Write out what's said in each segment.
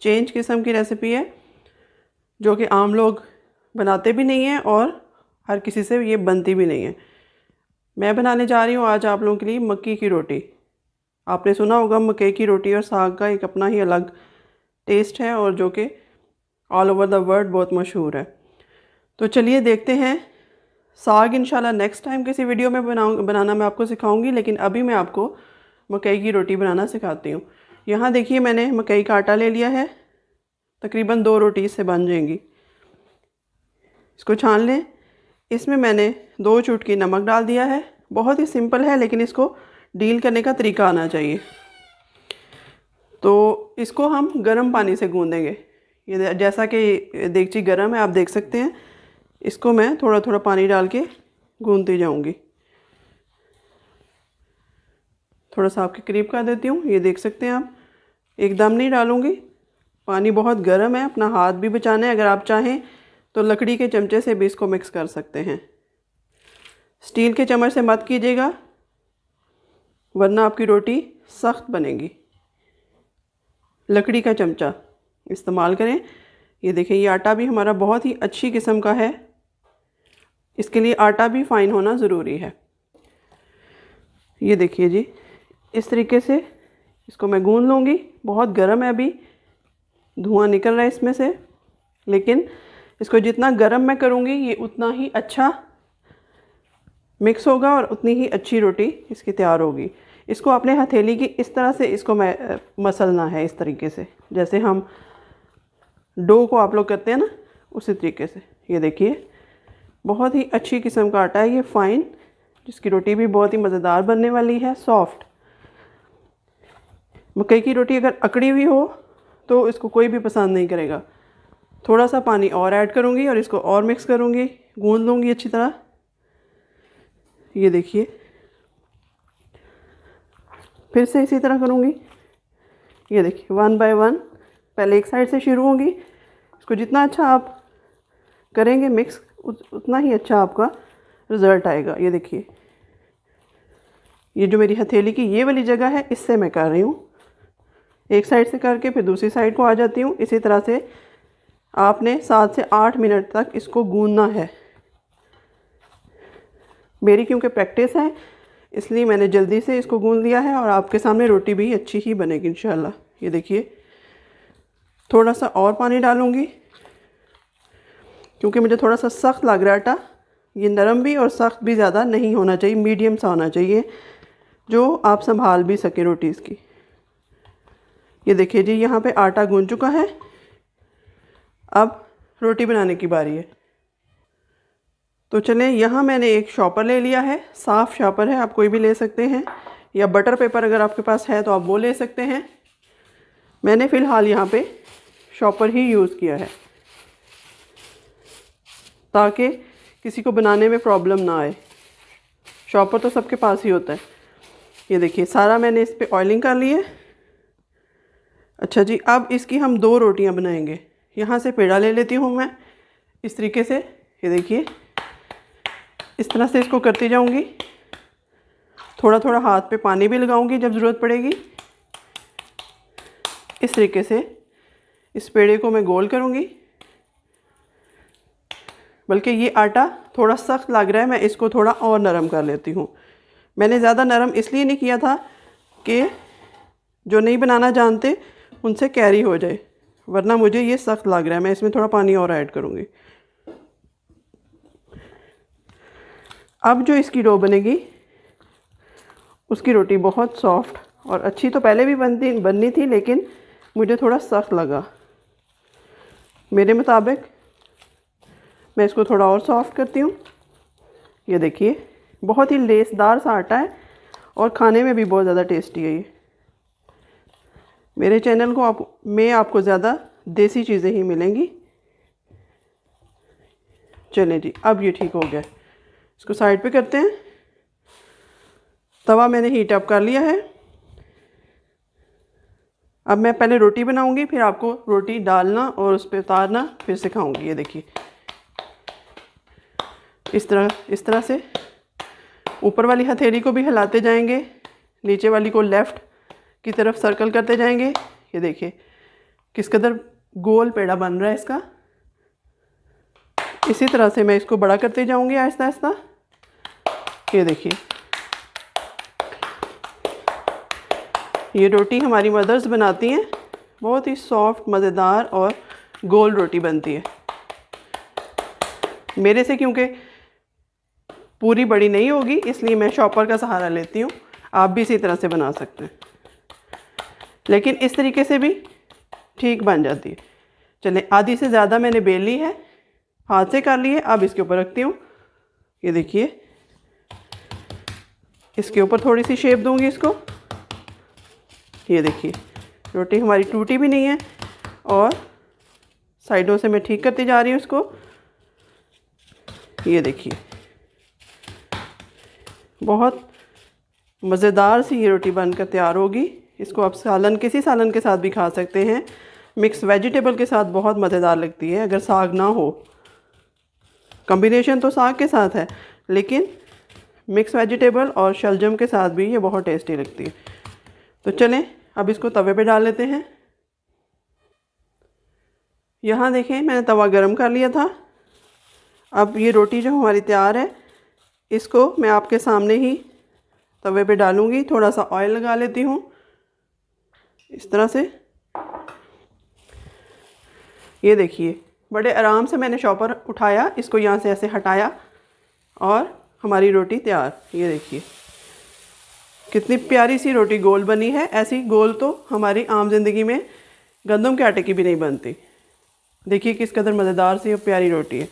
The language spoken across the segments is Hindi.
चेंज किस्म की रेसिपी है जो कि आम लोग बनाते भी नहीं हैं और हर किसी से ये बनती भी नहीं है। मैं बनाने जा रही हूँ आज आप लोगों के लिए मक्की की रोटी। आपने सुना होगा मकई की रोटी और साग का एक अपना ही अलग टेस्ट है और जो कि ऑल ओवर द वर्ल्ड बहुत मशहूर है। तो चलिए देखते हैं। साग इंशाल्लाह नेक्स्ट टाइम किसी वीडियो में बनाना मैं आपको सिखाऊंगी, लेकिन अभी मैं आपको मकई की रोटी बनाना सिखाती हूँ। यहाँ देखिए मैंने मकई का आटा ले लिया है, तकरीबन 2 रोटी इससे बन जाएंगी। इसको छान लें। इसमें मैंने 2 चुटकी नमक डाल दिया है। बहुत ही सिंपल है लेकिन इसको डील करने का तरीका आना चाहिए। तो इसको हम गर्म पानी से गूंदेंगे। ये जैसा कि देगची गर्म है आप देख सकते हैं। इसको मैं थोड़ा थोड़ा पानी डाल के गूंदती जाऊंगी। थोड़ा सा आपके करीब कर देती हूँ। ये देख सकते हैं आप, एकदम नहीं डालूंगी। पानी बहुत गर्म है, अपना हाथ भी बचाना है। अगर आप चाहें तो लकड़ी के चमचे से भी इसको मिक्स कर सकते हैं। स्टील के चम्मच से मत कीजिएगा वरना आपकी रोटी सख्त बनेगी। लकड़ी का चमचा इस्तेमाल करें। ये देखें, ये आटा भी हमारा बहुत ही अच्छी किस्म का है। इसके लिए आटा भी फाइन होना ज़रूरी है। ये देखिए जी, इस तरीके से इसको मैं गूंद लूँगी। बहुत गर्म है, अभी धुआं निकल रहा है इसमें से, लेकिन इसको जितना गर्म मैं करूँगी ये उतना ही अच्छा मिक्स होगा और उतनी ही अच्छी रोटी इसकी तैयार होगी। इसको अपने हथेली की इस तरह से इसको मैं मसलना है, इस तरीके से जैसे हम डो को आप लोग करते हैं ना, उसी तरीके से। ये देखिए बहुत ही अच्छी किस्म का आटा है ये, फाइन, जिसकी रोटी भी बहुत ही मज़ेदार बनने वाली है, सॉफ्ट। मकई की रोटी अगर अकड़ी हुई हो तो इसको कोई भी पसंद नहीं करेगा। थोड़ा सा पानी और ऐड करूँगी और इसको और मिक्स करूँगी, गूंद लूँगी अच्छी तरह। ये देखिए फिर से इसी तरह करूँगी। ये देखिए 1 बाय 1 पहले एक साइड से शुरू होंगी। इसको जितना अच्छा आप करेंगे मिक्स उतना ही अच्छा आपका रिज़ल्ट आएगा। ये देखिए, ये जो मेरी हथेली की ये वाली जगह है इससे मैं कर रही हूँ। एक साइड से करके फिर दूसरी साइड को आ जाती हूँ। इसी तरह से आपने 7 से 8 मिनट तक इसको गूंदना है। मेरी क्योंकि प्रैक्टिस है इसलिए मैंने जल्दी से इसको गूंद लिया है और आपके सामने रोटी भी अच्छी ही बनेगी इंशाल्लाह। ये देखिए थोड़ा सा और पानी डालूँगी क्योंकि मुझे थोड़ा सा सख्त लग रहा है आटा। ये नरम भी और सख्त भी ज़्यादा नहीं होना चाहिए, मीडियम सा होना चाहिए जो आप संभाल भी सके रोटी इसकी। ये देखिए जी, यहाँ पे आटा गूंद चुका है। अब रोटी बनाने की बारी है। तो चलें, यहाँ मैंने एक शॉपर ले लिया है, साफ़ शॉपर है, आप कोई भी ले सकते हैं, या बटर पेपर अगर आपके पास है तो आप वो ले सकते हैं। मैंने फ़िलहाल यहाँ पे शॉपर ही यूज़ किया है ताकि किसी को बनाने में प्रॉब्लम ना आए। शॉपर तो सबके पास ही होता है। ये देखिए सारा मैंने इस पर ऑयलिंग कर ली है। अच्छा जी, अब इसकी हम 2 रोटियां बनाएंगे। यहाँ से पेड़ा ले लेती हूँ मैं इस तरीके से। ये देखिए इस तरह से इसको करती जाऊँगी। थोड़ा थोड़ा हाथ पे पानी भी लगाऊंगी जब ज़रूरत पड़ेगी। इस तरीके से इस पेड़े को मैं गोल करूँगी। बल्कि ये आटा थोड़ा सख्त लग रहा है, मैं इसको थोड़ा और नरम कर लेती हूँ। मैंने ज़्यादा नरम इसलिए नहीं किया था कि जो नहीं बनाना जानते उनसे कैरी हो जाए, वरना मुझे ये सख्त लग रहा है। मैं इसमें थोड़ा पानी और ऐड करूँगी। अब जो इसकी डो बनेगी उसकी रोटी बहुत सॉफ्ट और अच्छी तो पहले भी बननी थी, लेकिन मुझे थोड़ा सख्त लगा। मेरे मुताबिक मैं इसको थोड़ा और सॉफ्ट करती हूँ। ये देखिए बहुत ही लेसदार सा आटा है और खाने में भी बहुत ज़्यादा टेस्टी है ये। मेरे चैनल को में आपको ज़्यादा देसी चीज़ें ही मिलेंगी। चलें जी, अब ये ठीक हो गया। इसको साइड पे करते हैं। तवा मैंने हीट अप कर लिया है। अब मैं पहले रोटी बनाऊंगी, फिर आपको रोटी डालना और उस पर उतारना फिर सिखाऊंगी। ये देखिए इस तरह से ऊपर वाली हथेली को भी हिलाते जाएंगे, नीचे वाली को लेफ़्ट की तरफ सर्कल करते जाएंगे। ये देखिए किस कदर गोल पेड़ा बन रहा है इसका। इसी तरह से मैं इसको बड़ा करते जाऊंगी आहिस्ता आहिस्ता। ये देखिए, ये रोटी हमारी मदर्स बनाती हैं, बहुत ही सॉफ्ट, मज़ेदार और गोल रोटी बनती है। मेरे से क्योंकि पूरी बड़ी नहीं होगी, इसलिए मैं शॉपर का सहारा लेती हूँ। आप भी इसी तरह से बना सकते हैं, लेकिन इस तरीके से भी ठीक बन जाती है। चलें, आधी से ज़्यादा मैंने बेल ली है, हाथ से कर ली है। अब इसके ऊपर रखती हूँ। ये देखिए, इसके ऊपर थोड़ी सी शेप दूंगी इसको। ये देखिए, रोटी हमारी टूटी भी नहीं है और साइडों से मैं ठीक करती जा रही हूँ इसको। ये देखिए, बहुत मज़ेदार सी ये रोटी बनकर तैयार होगी। इसको आप किसी सालन के साथ भी खा सकते हैं। मिक्स वेजिटेबल के साथ बहुत मज़ेदार लगती है। अगर साग ना हो, कॉम्बिनेशन तो साग के साथ है, लेकिन मिक्स वेजिटेबल और शलजम के साथ भी ये बहुत टेस्टी लगती है। तो चलें, अब इसको तवे पे डाल लेते हैं। यहाँ देखें, मैंने तवा गरम कर लिया था। अब ये रोटी जो हमारी तैयार है, इसको मैं आपके सामने ही तवे पे डालूँगी। थोड़ा सा ऑयल लगा लेती हूँ इस तरह से। ये देखिए, बड़े आराम से मैंने शॉपर उठाया, इसको यहाँ से ऐसे हटाया और हमारी रोटी तैयार। ये देखिए, कितनी प्यारी सी रोटी गोल बनी है। ऐसी गोल तो हमारी आम जिंदगी में गंदम के आटे की भी नहीं बनती। देखिए किस कदर मज़ेदार सी और प्यारी रोटी है।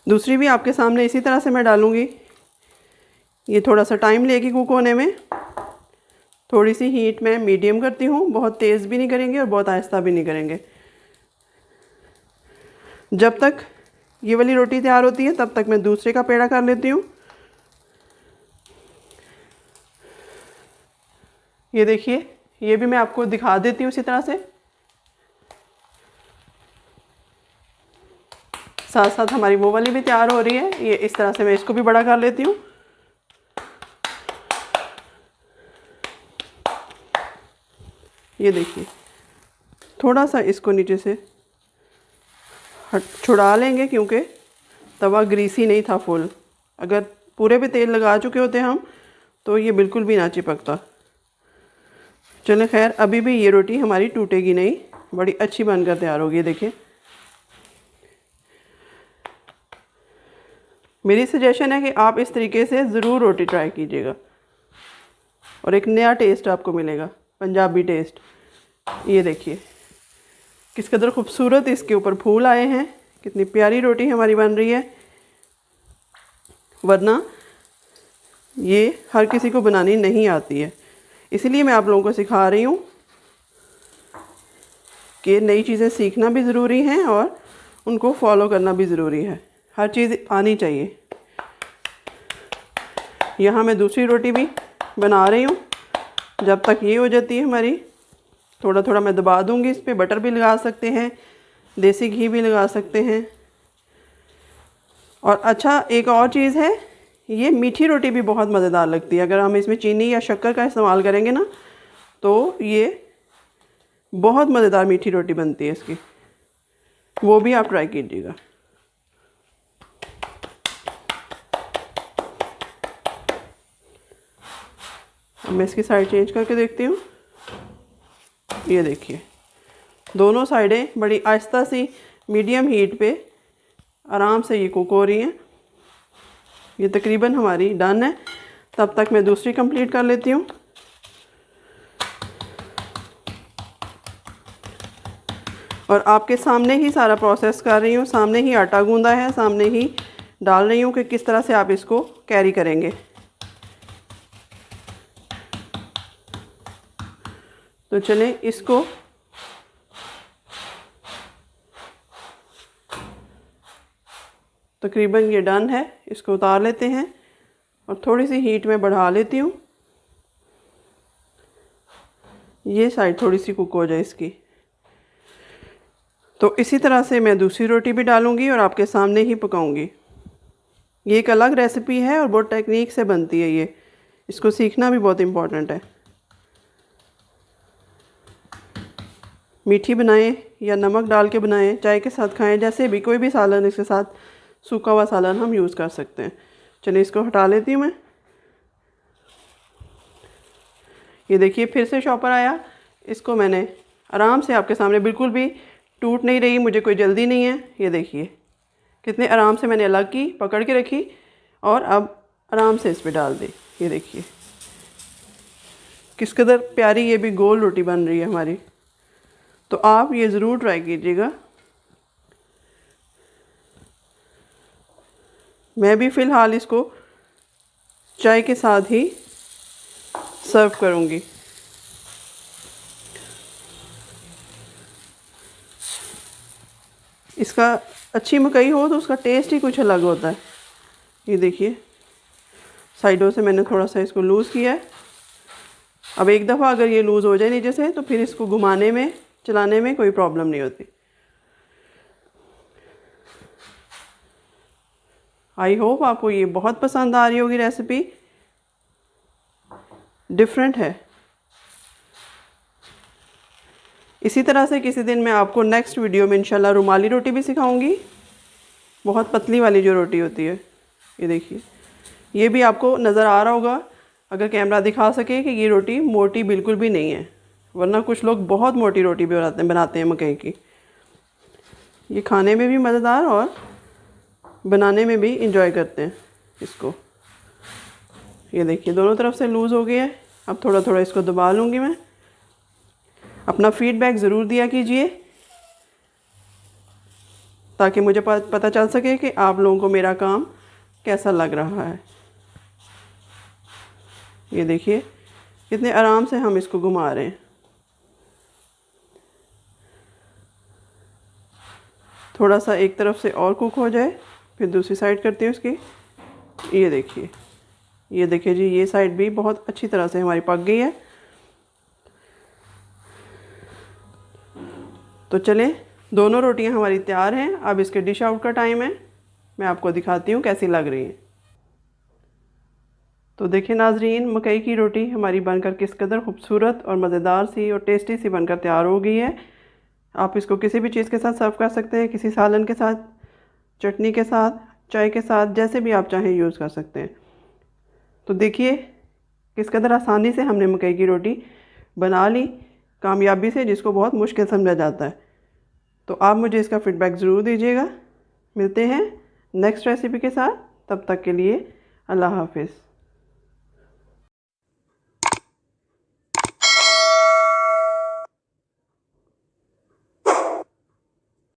दूसरी भी आपके सामने इसी तरह से मैं डालूँगी। ये थोड़ा सा टाइम लेगी कुक होने में। थोड़ी सी हीट में मीडियम करती हूँ, बहुत तेज़ भी नहीं करेंगे और बहुत आहिस्ता भी नहीं करेंगे। जब तक ये वाली रोटी तैयार होती है, तब तक मैं दूसरे का पेड़ा कर लेती हूँ। ये देखिए, ये भी मैं आपको दिखा देती हूँ इसी तरह से। साथ साथ हमारी वो वाली भी तैयार हो रही है। ये इस तरह से मैं इसको भी बड़ा कर लेती हूँ। ये देखिए, थोड़ा सा इसको नीचे से छुड़ा लेंगे, क्योंकि तवा ग्रीसी नहीं था फुल। अगर पूरे पे तेल लगा चुके होते हम, तो ये बिल्कुल भी ना चिपकता। चलें, खैर, अभी भी ये रोटी हमारी टूटेगी नहीं, बड़ी अच्छी बनकर तैयार होगी। देखिए, मेरी सजेशन है कि आप इस तरीके से ज़रूर रोटी ट्राई कीजिएगा और एक नया टेस्ट आपको मिलेगा, पंजाबी टेस्ट। ये देखिए किस कदर खूबसूरत इसके ऊपर फूल आए हैं। कितनी प्यारी रोटी हमारी बन रही है। वरना ये हर किसी को बनानी नहीं आती है, इसीलिए मैं आप लोगों को सिखा रही हूँ कि नई चीज़ें सीखना भी ज़रूरी हैं और उनको फॉलो करना भी ज़रूरी है। हर चीज़ आनी चाहिए। यहाँ मैं दूसरी रोटी भी बना रही हूँ। जब तक ये हो जाती है हमारी, थोड़ा थोड़ा मैं दबा दूँगी। इस पर बटर भी लगा सकते हैं, देसी घी भी लगा सकते हैं। और अच्छा, एक और चीज़ है, ये मीठी रोटी भी बहुत मज़ेदार लगती है। अगर हम इसमें चीनी या शक्कर का इस्तेमाल करेंगे ना, तो ये बहुत मज़ेदार मीठी रोटी बनती है इसकी। वो भी आप ट्राई कीजिएगा। अब मैं इसकी साइड चेंज करके देखती हूँ। ये देखिए, दोनों साइडें बड़ी आहिस्ता सी मीडियम हीट पे आराम से ये कुक हो रही हैं। ये तकरीबन हमारी डन है। तब तक मैं दूसरी कंप्लीट कर लेती हूँ। और आपके सामने ही सारा प्रोसेस कर रही हूँ। सामने ही आटा गूंदा है, सामने ही डाल रही हूँ कि किस तरह से आप इसको कैरी करेंगे। तो चलें, इसको तकरीबन ये डन है। इसको उतार लेते हैं और थोड़ी सी हीट में बढ़ा लेती हूँ। ये साइड थोड़ी सी कुक हो जाए इसकी। तो इसी तरह से मैं दूसरी रोटी भी डालूँगी और आपके सामने ही पकाऊँगी। ये एक अलग रेसिपी है और बहुत टेक्निक से बनती है ये। इसको सीखना भी बहुत इम्पोर्टेंट है। मीठी बनाएं या नमक डाल के बनाएं, चाय के साथ खाएं, जैसे भी कोई भी सालन इसके साथ सूखा हुआ सालन हम यूज़ कर सकते हैं। चलिए इसको हटा लेती हूँ मैं। ये देखिए फिर से शॉपर आया, इसको मैंने आराम से आपके सामने, बिल्कुल भी टूट नहीं रही, मुझे कोई जल्दी नहीं है। ये देखिए कितने आराम से मैंने अलग की, पकड़ के रखी और अब आराम से इस पर डाल दी। ये देखिए किस कदर प्यारी ये भी गोल रोटी बन रही है हमारी। तो आप ये ज़रूर ट्राई कीजिएगा। मैं भी फ़िलहाल इसको चाय के साथ ही सर्व करूँगी। इसका अच्छी मकई हो तो उसका टेस्ट ही कुछ अलग होता है। ये देखिए साइडों से मैंने थोड़ा सा इसको लूज़ किया है। अब एक दफ़ा अगर ये लूज़ हो जाए नीचे से तो फिर इसको घुमाने में, चलाने में कोई प्रॉब्लम नहीं होती। आई होप आपको ये बहुत पसंद आ रही होगी रेसिपी। डिफरेंट है। इसी तरह से किसी दिन मैं आपको नेक्स्ट वीडियो में इंशाल्लाह रुमाली रोटी भी सिखाऊंगी, बहुत पतली वाली जो रोटी होती है। ये देखिए ये भी आपको नज़र आ रहा होगा, अगर कैमरा दिखा सके, कि ये रोटी मोटी बिल्कुल भी नहीं है, वरना कुछ लोग बहुत मोटी रोटी भी बनाते हैं मकई की। ये खाने में भी मज़ेदार और बनाने में भी इंजॉय करते हैं इसको। ये देखिए दोनों तरफ से लूज़ हो गया है। अब थोड़ा थोड़ा इसको दबा लूँगी मैं। अपना फीडबैक ज़रूर दिया कीजिए ताकि मुझे पता चल सके कि आप लोगों को मेरा काम कैसा लग रहा है। ये देखिए कितने आराम से हम इसको घुमा रहे हैं। थोड़ा सा एक तरफ से और कुक हो जाए फिर दूसरी साइड करती हूँ इसकी। ये देखिए जी, ये साइड भी बहुत अच्छी तरह से हमारी पक गई है। तो चलें, दोनों रोटियां हमारी तैयार हैं। अब इसके डिश आउट का टाइम है। मैं आपको दिखाती हूँ कैसी लग रही हैं। तो देखिए नाजरीन, मकई की रोटी हमारी बनकर किस कदर खूबसूरत और मज़ेदार सी और टेस्टी सी बनकर तैयार हो गई है। आप इसको किसी भी चीज़ के साथ सर्व कर सकते हैं, किसी सालन के साथ, चटनी के साथ, चाय के साथ, जैसे भी आप चाहें यूज़ कर सकते हैं। तो देखिए किस कदर आसानी से हमने मकई की रोटी बना ली, कामयाबी से, जिसको बहुत मुश्किल समझा जाता है। तो आप मुझे इसका फ़ीडबैक ज़रूर दीजिएगा। मिलते हैं नेक्स्ट रेसिपी के साथ, तब तक के लिए अल्लाह हाफिज़।